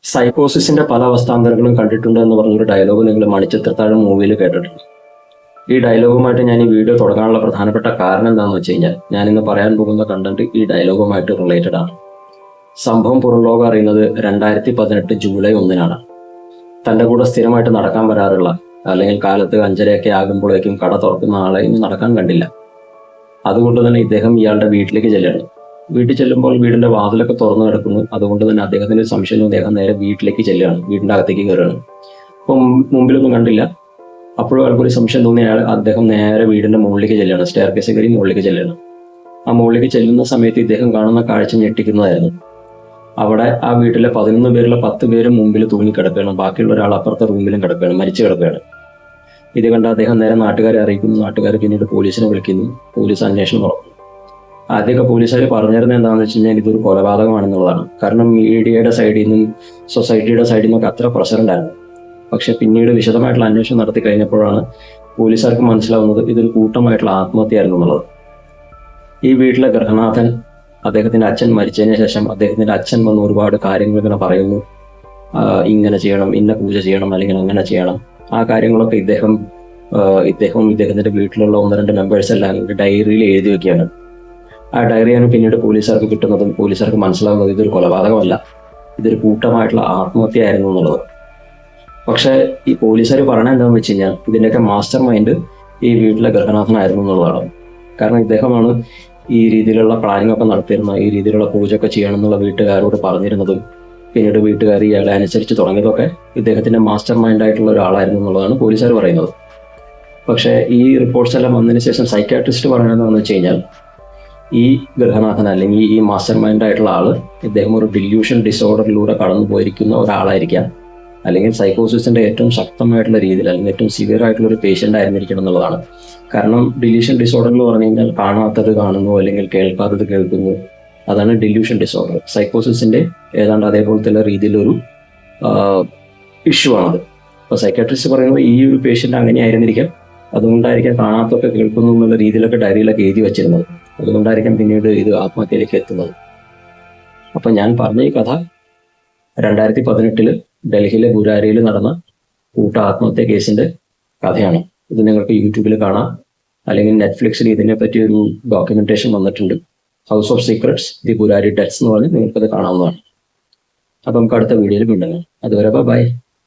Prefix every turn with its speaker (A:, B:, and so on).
A: സൈക്കോസിന്റെ പല അവസ്ഥാന്തരങ്ങളും കണ്ടിട്ടുണ്ട് എന്ന് പറഞ്ഞൊരു ഡയലോഗ് നിങ്ങൾ മണിച്ചിത്രത്താഴം മൂവിയിൽ കേട്ടിട്ടുണ്ട്. ഈ ഡയലോഗുമായിട്ട് ഞാൻ ഈ വീഡിയോ തുടങ്ങാനുള്ള പ്രധാനപ്പെട്ട കാരണം എന്താണെന്ന് വെച്ച് കഴിഞ്ഞാൽ ഞാൻ ഇന്ന് പറയാൻ പോകുന്ന കണ്ടന്റ് ഈ ഡയലോഗുമായിട്ട് റിലേറ്റഡ് ആണ്. സംഭവം പുറംലോകം അറിയുന്നത് 2018 ജൂലൈ 1 തൻ്റെ കൂടെ സ്ഥിരമായിട്ട് നടക്കാൻ വരാറുള്ള അല്ലെങ്കിൽ കാലത്ത് 5:30 ആകുമ്പോഴേക്കും കട തുറക്കുന്ന ആളെ ഇന്ന് നടക്കാൻ കണ്ടില്ല. അതുകൊണ്ട് തന്നെ ഇദ്ദേഹം ഇയാളുടെ വീട്ടിലേക്ക് ചെല്ലുകയാണ്. വീട്ടിൽ ചെല്ലുമ്പോൾ വീടിന്റെ വാതിലൊക്കെ തുറന്നു കിടക്കുന്നു. അതുകൊണ്ട് തന്നെ അദ്ദേഹത്തിന് സംശയം അദ്ദേഹം നേരെ വീട്ടിലേക്ക് ചെല്ലുകയാണ്, വീടിന്റെ അകത്തേക്ക് കയറുകയാണ്. അപ്പം മുമ്പിലൊന്നും കണ്ടില്ല. അപ്പോഴും ആൾക്കൊരു സംശയം തോന്നിയ അദ്ദേഹം നേരെ വീടിന്റെ മുകളിലേക്ക് ചെല്ലുകയാണ്, സ്റ്റെയർ കേസ് കയറി മുകളിലേക്ക് ചെല്ലുകയാണ്. ആ മുകളിലേക്ക് ചെല്ലുന്ന സമയത്ത് ഇദ്ദേഹം കാണുന്ന കാഴ്ച ഞെട്ടിക്കുന്നതായിരുന്നു. അവിടെ ആ വീട്ടിലെ 11 പേരിലെ 10 പേരും മുമ്പിൽ തൂങ്ങിക്കിടക്കുകയാണ്, ബാക്കിയുള്ള ഒരാൾ അപ്പുറത്തെ റൂമിലും കിടക്കുകയാണ്, മരിച്ചു കിടക്കുകയാണ്. ഇത് കണ്ട് അദ്ദേഹം നേരെ നാട്ടുകാരെ അറിയിക്കുന്നു. നാട്ടുകാർ പിന്നീട് പോലീസിനെ വിളിക്കുന്നു. പോലീസ് അന്വേഷണം തുടങ്ങുന്നു. ആദ്യമൊക്കെ പോലീസുകാർ പറഞ്ഞിരുന്നത് എന്താണെന്ന് വെച്ച് കഴിഞ്ഞാൽ ഇതൊരു കൊലപാതകമാണെന്നുള്ളതാണ്. കാരണം മീഡിയയുടെ സൈഡിൽ നിന്നും സൊസൈറ്റിയുടെ സൈഡിൽ നിന്നൊക്കെ അത്ര പ്രഷർ ഉണ്ടായിരുന്നു. പക്ഷെ പിന്നീട് വിശദമായിട്ടുള്ള അന്വേഷണം നടത്തി കഴിഞ്ഞപ്പോഴാണ് പോലീസുകാർക്ക് മനസ്സിലാവുന്നത് ഇതൊരു കൂട്ടമായിട്ടുള്ള ആത്മഹത്യയായിരുന്നു എന്നുള്ളത്. ഈ വീട്ടിലെ ഗൃഹനാഥൻ അദ്ദേഹത്തിന്റെ അച്ഛൻ മരിച്ചതിന് ശേഷം അദ്ദേഹത്തിന്റെ അച്ഛൻ വന്ന് ഒരുപാട് കാര്യങ്ങൾ ഇങ്ങനെ പറയുന്നു. ഇങ്ങനെ ചെയ്യണം, ഇന്ന പൂജ ചെയ്യണം, അല്ലെങ്കിൽ അങ്ങനെ ചെയ്യണം. ആ കാര്യങ്ങളൊക്കെ ഇദ്ദേഹത്തിന്റെ വീട്ടിലുള്ള 1-2 മെമ്പേഴ്സ് എല്ലാം ഡയറിയിൽ എഴുതി വെക്കുകയാണ്. ആ ഡയറിയാണ് പിന്നീട് പോലീസുകാർക്ക് കിട്ടുന്നതും പോലീസുകാർക്ക് മനസ്സിലാവുന്നത് ഇതൊരു കൊലപാതകമല്ല, ഇതൊരു കൂട്ടമായിട്ടുള്ള ആത്മഹത്യയായിരുന്നു എന്നുള്ളത്. പക്ഷേ ഈ പോലീസുകാർ പറയണത് എന്താണെന്ന് വെച്ച് കഴിഞ്ഞാൽ ഇതിൻ്റെയൊക്കെ മാസ്റ്റർ മൈൻഡ് ഈ വീട്ടിലെ ഗൃഹനാഥനായിരുന്നു എന്നുള്ളതാണ്. കാരണം ഇദ്ദേഹമാണ് ഈ രീതിയിലുള്ള പ്ലാനിംഗ് ഒക്കെ നടത്തിയിരുന്ന, ഈ രീതിയിലുള്ള പൂജയൊക്കെ ചെയ്യണം എന്നുള്ള വീട്ടുകാരോട് പറഞ്ഞിരുന്നതും പിന്നീട് വീട്ടുകാർ ഇയാളെ അനുസരിച്ച് തുടങ്ങിയതൊക്കെ ഇദ്ദേഹത്തിന്റെ മാസ്റ്റർ മൈൻഡ് ആയിട്ടുള്ള ഒരാളായിരുന്നു എന്നുള്ളതാണ് പോലീസുകാർ പറയുന്നത്. പക്ഷേ ഈ റിപ്പോർട്ട്സ് എല്ലാം വന്നതിന് ശേഷം സൈക്കാട്രിസ്റ്റ് പറയുന്നത് എന്താണെന്ന് വെച്ച് കഴിഞ്ഞാൽ ഈ ഗൃഹനാഥൻ അല്ലെങ്കിൽ ഈ മാസ്റ്റർ മൈൻഡ് ആയിട്ടുള്ള ആള് ഇദ്ദേഹം ഒരു ഡില്യൂഷൻ ഡിസോർഡറിലൂടെ കടന്നു പോയിരിക്കുന്ന ഒരാളായിരിക്കാം, അല്ലെങ്കിൽ സൈക്കോസിന്റെ ഏറ്റവും ശക്തമായിട്ടുള്ള രീതിയിൽ അല്ലെങ്കിൽ ഏറ്റവും സിവിയർ ആയിട്ടുള്ള ഒരു പേഷ്യന്റ് ആയിരുന്നിരിക്കണം എന്നുള്ളതാണ്. കാരണം ഡില്യൂഷൻ ഡിസോർഡർ എന്ന് പറഞ്ഞു കഴിഞ്ഞാൽ കാണാത്തത് കാണുന്നു അല്ലെങ്കിൽ കേൾക്കാത്തത് കേൾക്കുന്നു, അതാണ് ഡില്യൂഷൻ ഡിസോർഡർ. സൈക്കോസിന്റെ ഏതാണ്ട് അതേപോലത്തെ രീതിയിലൊരു ഇഷ്യൂ ആണത്. അപ്പോൾ സൈക്കാട്രിസ്റ്റ് പറയുന്നത് ഈ ഒരു പേഷ്യന്റ് അങ്ങനെ ആയിരുന്നിരിക്കാം, അതുകൊണ്ടായിരിക്കാം കാണാത്തൊക്കെ കേൾക്കുന്നു എന്നുള്ള രീതിയിലൊക്കെ ഡയറിയിലൊക്കെ എഴുതി വെച്ചിരുന്നത്. അതുകൊണ്ടായിരിക്കാം പിന്നീട് ഇത് ആത്മഹത്യയിലേക്ക് എത്തുന്നത്. അപ്പൊ ഞാൻ പറഞ്ഞ ഈ കഥ 2018 ഡൽഹിയിലെ ഗുരാരിയിൽ നടന്ന കൂട്ട ആത്മഹത്യ കേസിന്റെ കഥയാണ്. ഇത് നിങ്ങൾക്ക് യൂട്യൂബിൽ കാണാം, അല്ലെങ്കിൽ നെറ്റ്ഫ്ലിക്സിൽ ഇതിനെ പറ്റി ഒരു ഡോക്യുമെന്റേഷൻ വന്നിട്ടുണ്ട്, House of Secrets the Burari Deaths എന്ന് പറഞ്ഞ് നിങ്ങൾക്കത് കാണാവുന്നതാണ്. അപ്പം നമുക്ക് അടുത്ത വീഡിയോയിൽ വീണ്ടും. അതുവരെ ബൈ.